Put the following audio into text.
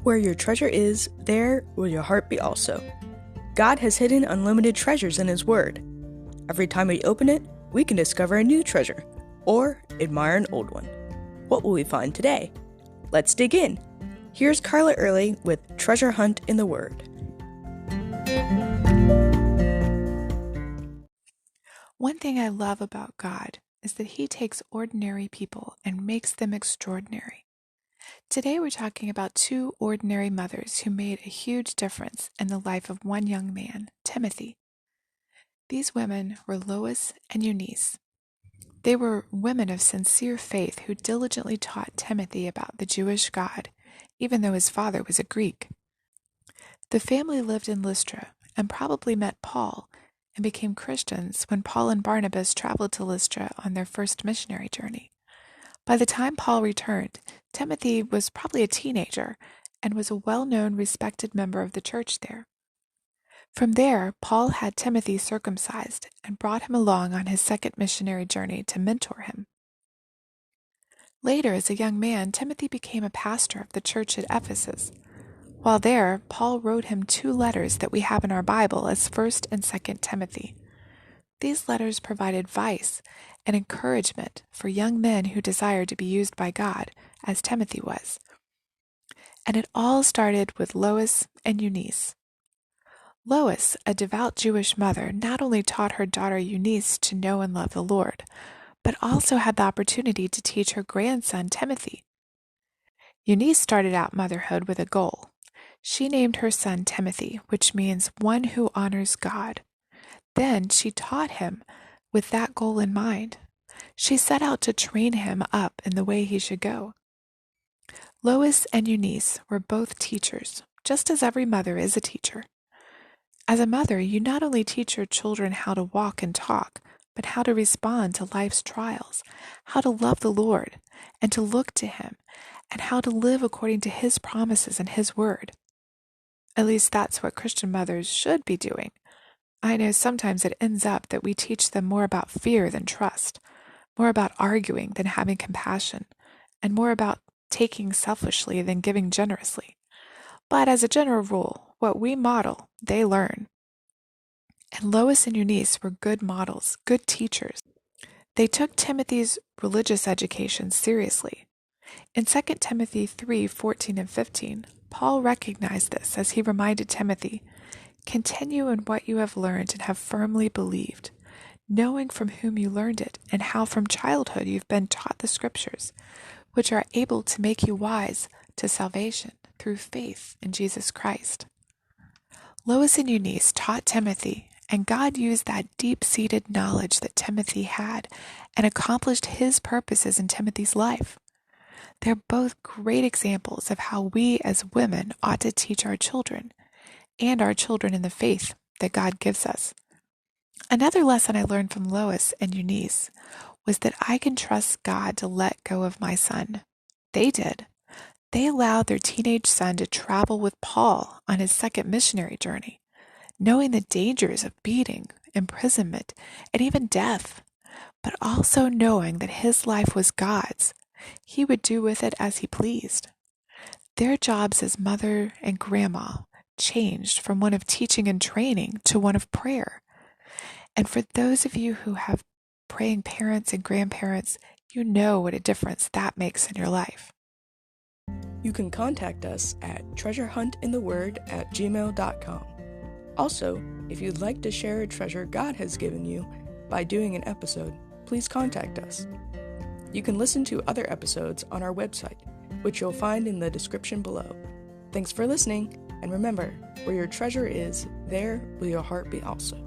Where your treasure is, there will your heart be also. God has hidden unlimited treasures in His Word. Every time we open it, we can discover a new treasure, or admire an old one. What will we find today? Let's dig in. Here's Carla Early with Treasure Hunt in the Word. One thing I love about God is that He takes ordinary people and makes them extraordinary. Today we're talking about two ordinary mothers who made a huge difference in the life of one young man, Timothy. These women were Lois and Eunice. They were women of sincere faith who diligently taught Timothy about the Jewish God, even though his father was a Greek. The family lived in Lystra and probably met Paul and became Christians when Paul and Barnabas traveled to Lystra on their first missionary journey. By the time Paul returned, Timothy was probably a teenager and was a well-known, respected member of the church there. From there, Paul had Timothy circumcised and brought him along on his second missionary journey to mentor him. Later, as a young man, Timothy became a pastor of the church at Ephesus. While there, Paul wrote him two letters that we have in our Bible as 1st and 2nd Timothy. These letters provide advice and encouragement for young men who desire to be used by God, as Timothy was. And it all started with Lois and Eunice. Lois, a devout Jewish mother, not only taught her daughter Eunice to know and love the Lord, but also had the opportunity to teach her grandson Timothy. Eunice started out motherhood with a goal. She named her son Timothy, which means one who honors God. Then she taught him with that goal in mind. She set out to train him up in the way he should go. Lois and Eunice were both teachers, just as every mother is a teacher. As a mother, you not only teach your children how to walk and talk, but how to respond to life's trials, how to love the Lord, and to look to Him, and how to live according to His promises and His word. At least that's what Christian mothers should be doing. I know sometimes it ends up that we teach them more about fear than trust, more about arguing than having compassion, and more about taking selfishly than giving generously. But as a general rule, what we model, they learn. And Lois and Eunice were good models, good teachers. They took Timothy's religious education seriously. In 2 Timothy 3:14 and 15, Paul recognized this as he reminded Timothy, "Continue in what you have learned and have firmly believed, knowing from whom you learned it, and how from childhood you've been taught the Scriptures, which are able to make you wise to salvation through faith in Jesus Christ." Lois and Eunice taught Timothy, and God used that deep-seated knowledge that Timothy had and accomplished His purposes in Timothy's life. They're both great examples of how we as women ought to teach our children, and our children in the faith that God gives us. Another lesson I learned from Lois and Eunice was that I can trust God to let go of my son. They did. They allowed their teenage son to travel with Paul on his second missionary journey, knowing the dangers of beating, imprisonment, and even death, but also knowing that his life was God's. He would do with it as He pleased. Their jobs as mother and grandma changed from one of teaching and training to one of prayer. And for those of you who have praying parents and grandparents, you know what a difference that makes in your life. You can contact us at treasurehuntintheword@gmail.com. Also, if you'd like to share a treasure God has given you by doing an episode, please contact us. You can listen to other episodes on our website, which you'll find in the description below. Thanks for listening, and remember, where your treasure is, there will your heart be also.